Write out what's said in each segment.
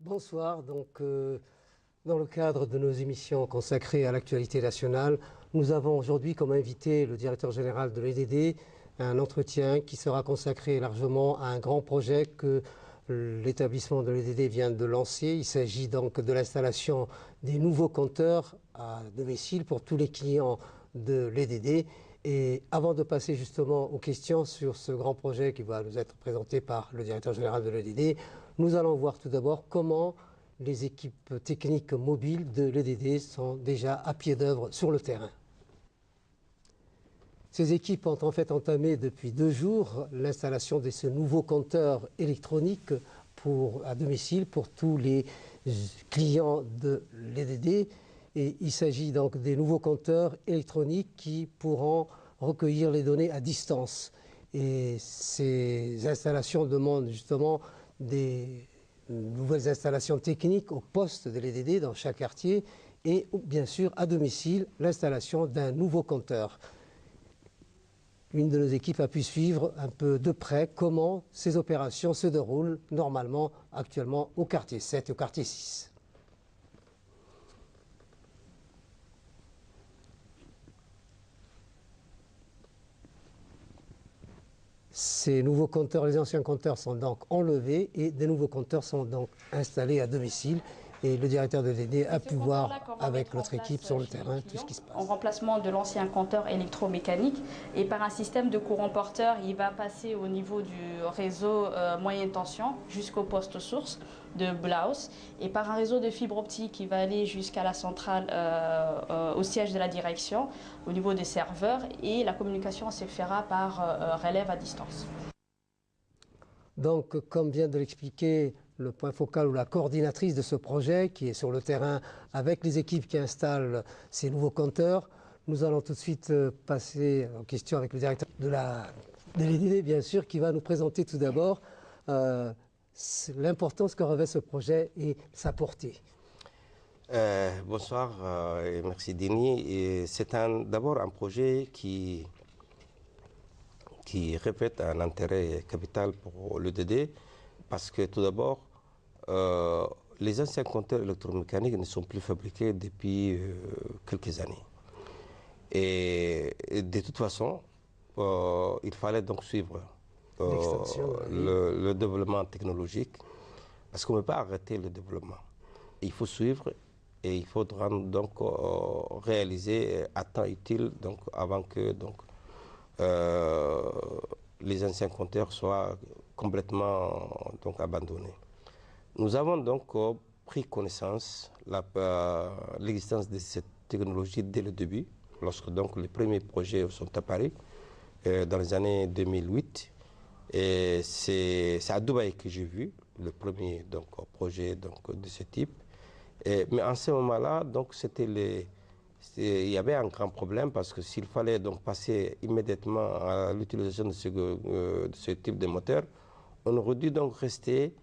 Bonsoir. Dans le cadre de nos émissions consacrées à l'actualité nationale, nous avons aujourd'hui comme invité le directeur général de l'EDD, un entretien qui sera consacré largement à un grand projet que l'établissement de l'EDD vient de lancer. Il s'agit donc de l'installation des nouveaux compteurs à domicile pour tous les clients de l'EDD. Et avant de passer justement aux questions sur ce grand projet qui va nous être présenté par le directeur général de l'EDD, nous allons voir tout d'abord comment les équipes techniques mobiles de l'EDD sont déjà à pied d'œuvre sur le terrain. Ces équipes ont en fait entamé depuis 2 jours l'installation de ce nouveau compteur électronique à domicile pour tous les clients de l'EDD. Et il s'agit donc des nouveaux compteurs électroniques qui pourront recueillir les données à distance. Et ces installations demandent justement des nouvelles installations techniques au poste de l'EDD dans chaque quartier et bien sûr à domicile l'installation d'un nouveau compteur. Une de nos équipes a pu suivre un peu de près comment ces opérations se déroulent normalement actuellement au quartier 7 et au quartier 6. Ces nouveaux compteurs, les anciens compteurs sont donc enlevés et des nouveaux compteurs sont donc installés à domicile. Et le directeur de l'EDD a pu voir avec notre équipe sur le terrain tout ce qui se passe. En remplacement de l'ancien compteur électromécanique et par un système de courant porteur, il va passer au niveau du réseau moyenne tension jusqu'au poste source de Blaus et par un réseau de fibre optique qui va aller jusqu'à la centrale au siège de la direction au niveau des serveurs et la communication se fera par relève à distance. Donc, comme vient de l'expliquer le point focal ou la coordinatrice de ce projet qui est sur le terrain avec les équipes qui installent ces nouveaux compteurs, nous allons tout de suite passer en question avec le directeur de l'EDD, bien sûr, qui va nous présenter tout d'abord l'importance que revêt ce projet et sa portée. Bonsoir et merci Denis. C'est d'abord un projet qui répète un intérêt capital pour l'EDD parce que tout d'abord, les anciens compteurs électromécaniques ne sont plus fabriqués depuis quelques années. Et de toute façon, il fallait donc suivre le développement technologique parce qu'on ne peut pas arrêter le développement. Il faut suivre et il faudra donc réaliser à temps utile donc, avant que les anciens compteurs soient complètement donc, abandonnés. Nous avons donc pris connaissance de l'existence de cette technologie dès le début, lorsque donc, les premiers projets sont apparus dans les années 2008. Et c'est à Dubaï que j'ai vu le premier donc, projet donc, de ce type. Mais en ce moment-là, il y avait un grand problème parce que s'il fallait donc passer immédiatement à l'utilisation de ce type de moteur, on aurait dû donc rester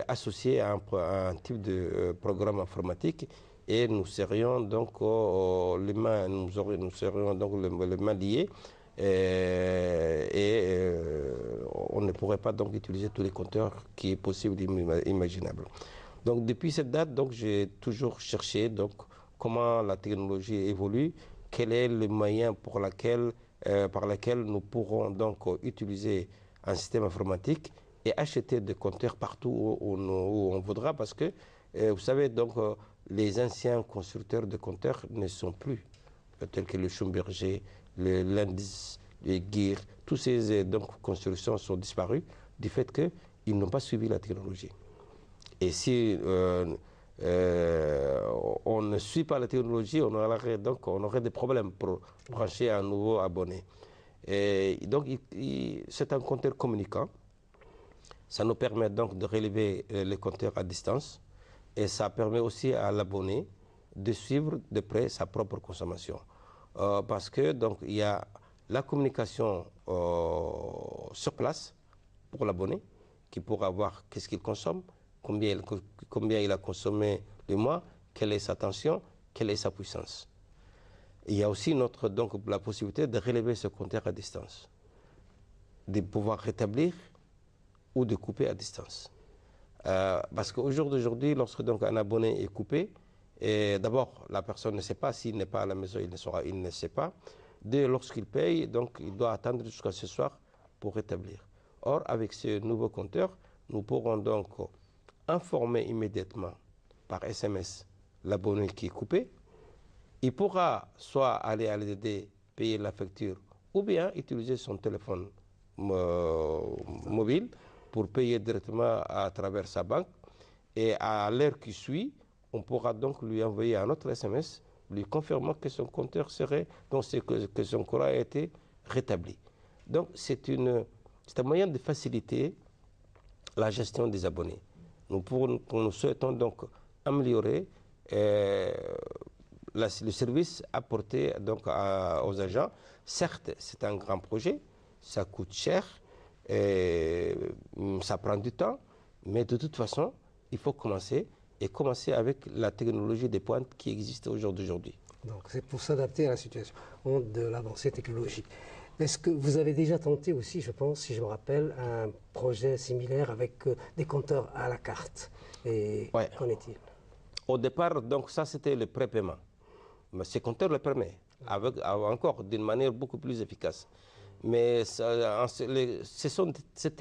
associé à un type de programme informatique et nous serions donc les mains liées et on ne pourrait pas donc utiliser tous les compteurs qui est possible et imaginable. Donc depuis cette date, donc j'ai toujours cherché donc comment la technologie évolue, quel est le moyen par lequel nous pourrons donc utiliser un système informatique et acheter des compteurs partout où on voudra parce que vous savez donc les anciens constructeurs de compteurs ne sont plus tels que le Schlumberger, l'Indice, les Gear, toutes ces donc, constructions sont disparues du fait qu'ils n'ont pas suivi la technologie. Et si on ne suit pas la technologie, on aurait des problèmes pour brancher un nouveau abonné. Et donc, c'est un compteur communicant. Ça nous permet donc de relever les compteurs à distance. Et ça permet aussi à l'abonné de suivre de près sa propre consommation. Parce que donc, il y a la communication sur place pour l'abonné, qui pourra voir qu'est-ce qu'il consomme, combien il a consommé le mois, quelle est sa tension, quelle est sa puissance. Il y a aussi donc, la possibilité de relever ce compteur à distance, de pouvoir rétablir ou de couper à distance. Parce qu'au jour d'aujourd'hui, lorsque donc un abonné est coupé, d'abord, la personne ne sait pas, s'il n'est pas à la maison, il ne sait pas. Dès lorsqu'il paye, donc il doit attendre jusqu'à ce soir pour rétablir. Or, avec ce nouveau compteur, nous pourrons donc informer immédiatement par SMS l'abonné qui est coupé. Il pourra soit aller à l'EDD, payer la facture, ou bien utiliser son téléphone mobile pour payer directement à travers sa banque. Et à l'heure qui suit, on pourra donc lui envoyer un autre SMS lui confirmant que son compteur serait, donc que son courant a été rétabli. Donc c'est un moyen de faciliter la gestion des abonnés. Nous souhaitons donc améliorer le service apporté donc aux agents. Certes, c'est un grand projet, ça coûte cher, ça prend du temps, mais de toute façon, il faut commencer avec la technologie des pointes qui existe aujourd'hui. Donc c'est pour s'adapter à la situation de l'avancée technologique. Est-ce que vous avez déjà tenté aussi, je pense, si je me rappelle, un projet similaire avec des compteurs à la carte? Et ouais. Qu'en est-il? Au départ, donc ça c'était le prépaiement. Mais ces compteurs le permettent, encore d'une manière beaucoup plus efficace. Mais c'était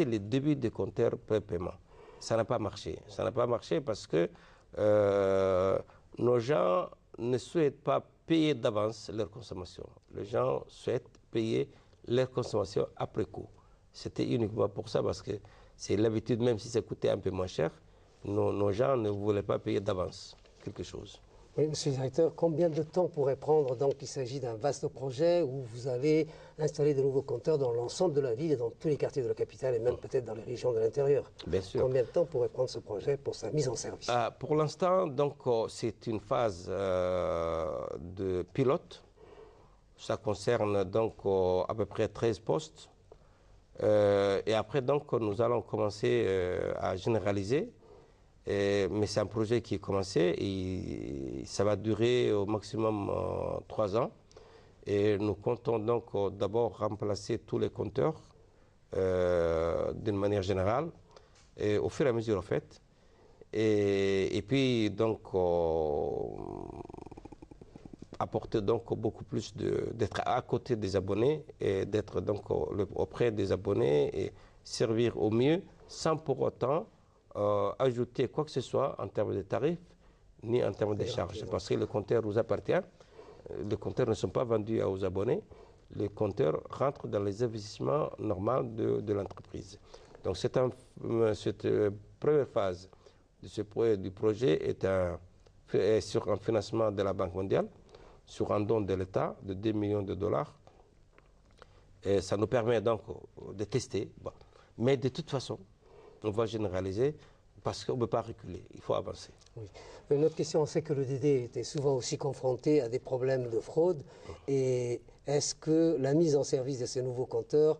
les débuts des compteurs prépaiement. Ça n'a pas marché. Ça n'a pas marché parce que nos gens ne souhaitent pas payer d'avance leur consommation. Les gens souhaitent payer leur consommation après coup. C'était uniquement pour ça, parce que c'est l'habitude, même si ça coûtait un peu moins cher, nos gens ne voulaient pas payer d'avance quelque chose. Oui, monsieur le directeur, combien de temps pourrait prendre, donc il s'agit d'un vaste projet où vous allez installer de nouveaux compteurs dans l'ensemble de la ville et dans tous les quartiers de la capitale et même peut-être dans les régions de l'intérieur? Bien sûr. Combien de temps pourrait prendre ce projet pour sa mise en service? Pour l'instant, donc c'est une phase de pilote. Ça concerne donc à peu près 13 postes. Et après, donc, nous allons commencer à généraliser. Mais c'est un projet qui est commencé et ça va durer au maximum 3 ans. Et nous comptons donc d'abord remplacer tous les compteurs d'une manière générale, et au fur et à mesure en fait. Et puis donc apporter donc beaucoup plus d'être à côté des abonnés et d'être donc auprès des abonnés et servir au mieux sans pour autant ajouter quoi que ce soit en termes de tarifs ni en termes de charges, parce que le compteur nous appartient. Les compteurs ne sont pas vendus aux abonnés. Les compteurs rentrent dans les investissements normaux de l'entreprise. Donc cette première phase du projet est sur un financement de la Banque mondiale, sur un don de l'État de 2 millions de dollars. Et ça nous permet donc de tester. Bon. Mais de toute façon, on va généraliser parce qu'on ne peut pas reculer, il faut avancer. Oui. Une autre question, on sait que le DD était souvent aussi confronté à des problèmes de fraude. Et est-ce que la mise en service de ces nouveaux compteurs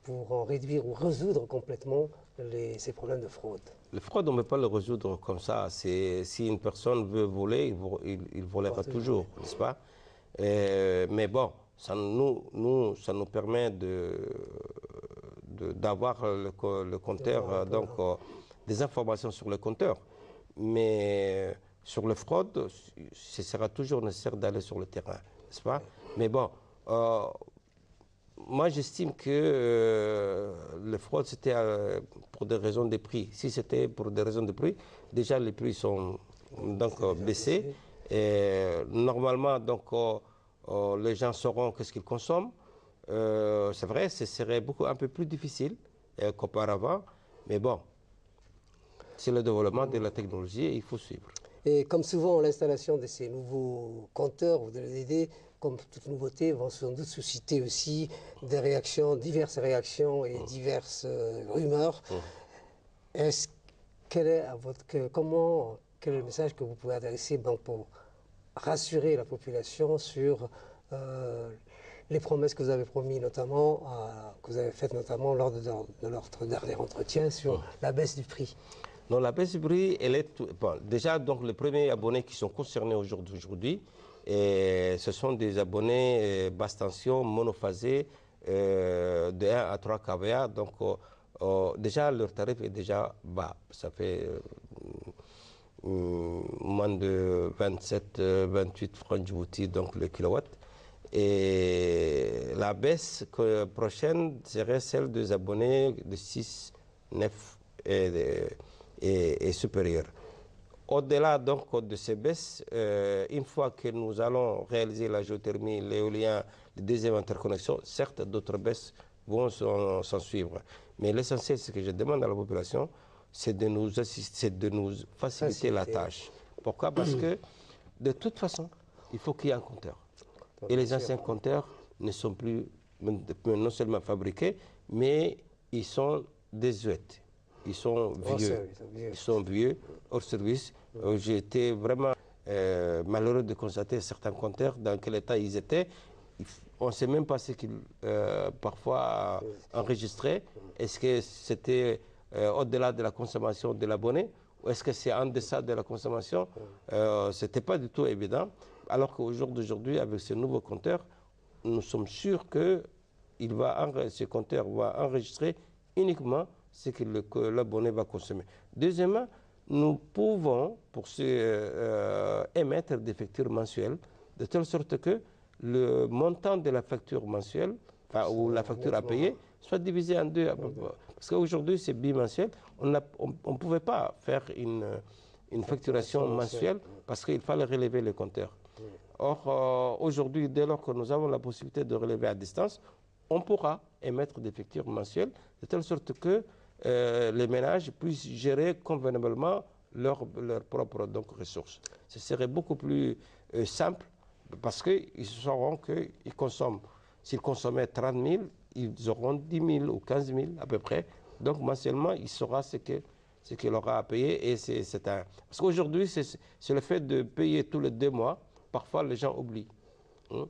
pour en réduire ou résoudre complètement ces problèmes de fraude? Le fraude, on ne peut pas le résoudre comme ça. Si une personne veut voler, il volera toujours, n'est-ce pas? Mais bon, ça nous permet d'avoir le compteur, donc des informations sur le compteur. Mais sur le fraude, ce sera toujours nécessaire d'aller sur le terrain, n'est-ce pas? Mais bon, moi j'estime que le fraude c'était pour des raisons de prix. Si c'était pour des raisons de prix, déjà les prix sont donc baissés. Et normalement, donc les gens sauront qu'est-ce qu'ils consomment. C'est vrai, ce serait un peu plus difficile qu'auparavant, mais bon, c'est le développement de la technologie et il faut suivre. Et comme souvent, l'installation de ces nouveaux compteurs ou de l'EDD, comme toute nouveauté, vont sans doute susciter aussi des réactions, diverses réactions et diverses rumeurs. Quel est le message que vous pouvez adresser pour rassurer la population sur les promesses que vous avez promis notamment, que vous avez faites notamment lors de notre dernier entretien sur la baisse du prix? Non, la baisse du prix, elle est déjà donc les premiers abonnés qui sont concernés aujourd'hui, ce sont des abonnés basse tension monophasés de 1 à 3 kVA. Donc déjà leur tarif est déjà bas. Ça fait moins de 27, 28 francs Djibouti, donc le kilowatt. Et la baisse prochaine serait celle des abonnés de 6, 9 et supérieurs. Au-delà donc de ces baisses, une fois que nous allons réaliser la géothermie, l'éolien, les deuxièmes interconnexions, certes d'autres baisses vont s'en suivre. Mais l'essentiel, ce que je demande à la population, c'est de nous assister, de nous faciliter la tâche. Pourquoi? Parce que de toute façon, il faut qu'il y ait un compteur. Et les anciens compteurs ne sont plus non seulement fabriqués, mais ils sont désuets. Ils sont vieux. Ils sont vieux, hors service. J'ai été vraiment malheureux de constater certains compteurs dans quel état ils étaient. On ne sait même pas ce qu'ils parfois enregistraient. Est-ce que c'était au-delà de la consommation de l'abonné ou est-ce que c'est en deçà de la consommation? Ce n'était pas du tout évident. Alors qu'au jour d'aujourd'hui, avec ce nouveau compteur, nous sommes sûrs que ce compteur va enregistrer uniquement ce que l'abonné va consommer. Deuxièmement, nous pouvons émettre des factures mensuelles de telle sorte que le montant de la facture mensuelle, ou la facture à payer, soit divisé en deux. Parce qu'aujourd'hui, c'est bimensuel. On ne pouvait pas faire une facturation mensuelle parce qu'il fallait relever le compteur. Or, aujourd'hui, dès lors que nous avons la possibilité de relever à distance, on pourra émettre des factures mensuelles de telle sorte que les ménages puissent gérer convenablement leurs propres ressources. Ce serait beaucoup plus simple parce qu'ils sauront qu'ils consomment. S'ils consommaient 30 000, ils auront 10 000 ou 15 000 à peu près. Donc mensuellement, il saura ce qu'il aura à payer. Et parce qu'aujourd'hui, c'est le fait de payer tous les 2 mois. Parfois, les gens oublient. Oui.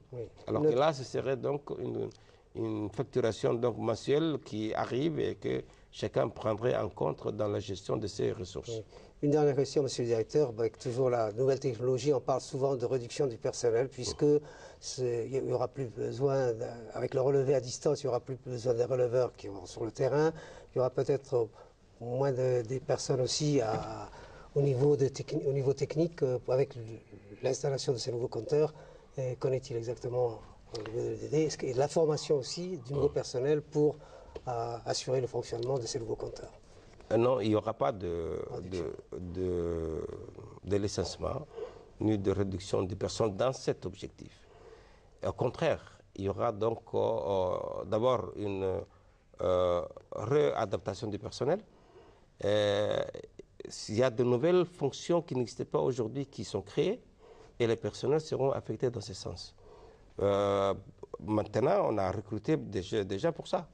Alors que là, ce serait donc une facturation donc mensuelle qui arrive et que chacun prendrait en compte dans la gestion de ses ressources. Oui. Une dernière question, Monsieur le Directeur. Avec toujours la nouvelle technologie, on parle souvent de réduction du personnel, puisque il n'y aura plus besoin, avec le relevé à distance, il n'y aura plus besoin des releveurs qui vont sur le terrain. Il y aura peut-être moins des personnes aussi au niveau technique, avec l'installation de ces nouveaux compteurs. Qu'en est-il exactement au niveau de l'EDD? Et la formation aussi du nouveau personnel pour assurer le fonctionnement de ces nouveaux compteurs? Non, il n'y aura pas de licenciement ni de réduction des personnes dans cet objectif. Et au contraire, il y aura donc d'abord une réadaptation du personnel. Il y a de nouvelles fonctions qui n'existaient pas aujourd'hui qui sont créées et les personnels seront affectés dans ce sens. Maintenant, on a recruté déjà pour ça,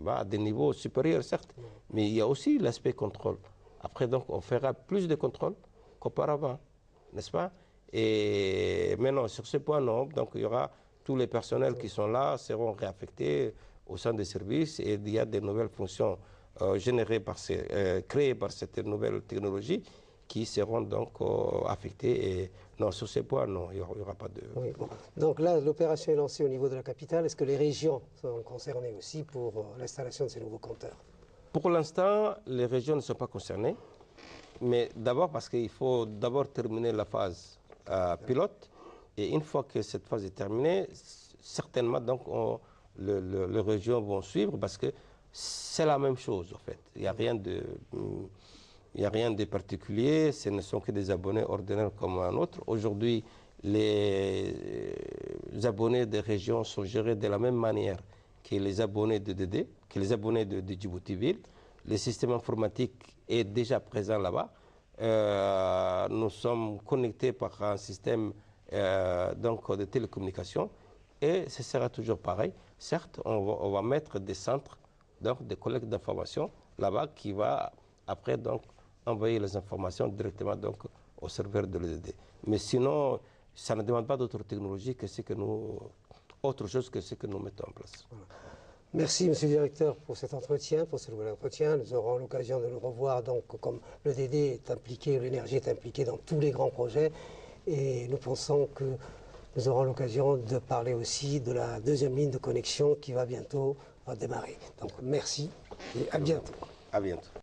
à des niveaux supérieurs certes, mais il y a aussi l'aspect contrôle. Après, donc, on fera plus de contrôle qu'auparavant, n'est-ce pas? Et maintenant, sur ce point, non. Donc, il y aura tous les personnels qui sont là seront réaffectés au sein des services et il y a des nouvelles fonctions créées par cette nouvelle technologie qui seront donc affectés. Et non, sur ces points, non, il n'y aura pas de... Oui, bon. Donc là, l'opération est lancée au niveau de la capitale. Est-ce que les régions sont concernées aussi pour l'installation de ces nouveaux compteurs? Pour l'instant, les régions ne sont pas concernées. Mais d'abord parce qu'il faut d'abord terminer la phase pilote. Et une fois que cette phase est terminée, certainement, donc, les régions vont suivre parce que c'est la même chose, en fait. Il n'y a rien de... Il n'y a rien de particulier, ce ne sont que des abonnés ordinaires comme un autre. Aujourd'hui, les abonnés des régions sont gérés de la même manière que les abonnés de DD, que les abonnés de Djibouti-Ville. Le système informatique est déjà présent là-bas. Nous sommes connectés par un système donc de télécommunication et ce sera toujours pareil. Certes, on va mettre des centres donc, de collecte d'informations là-bas qui va après donc envoyer les informations directement donc, au serveur de l'EDD. Mais sinon, ça ne demande pas d'autres technologies que autre chose que ce que nous mettons en place. Voilà. Merci, Monsieur le Directeur, pour cet entretien, pour ce nouvel entretien. Nous aurons l'occasion de nous revoir, donc, comme l'EDD est impliqué, l'énergie est impliquée dans tous les grands projets. Et nous pensons que nous aurons l'occasion de parler aussi de la deuxième ligne de connexion qui va bientôt démarrer. Donc, merci. Et à bientôt. À bientôt.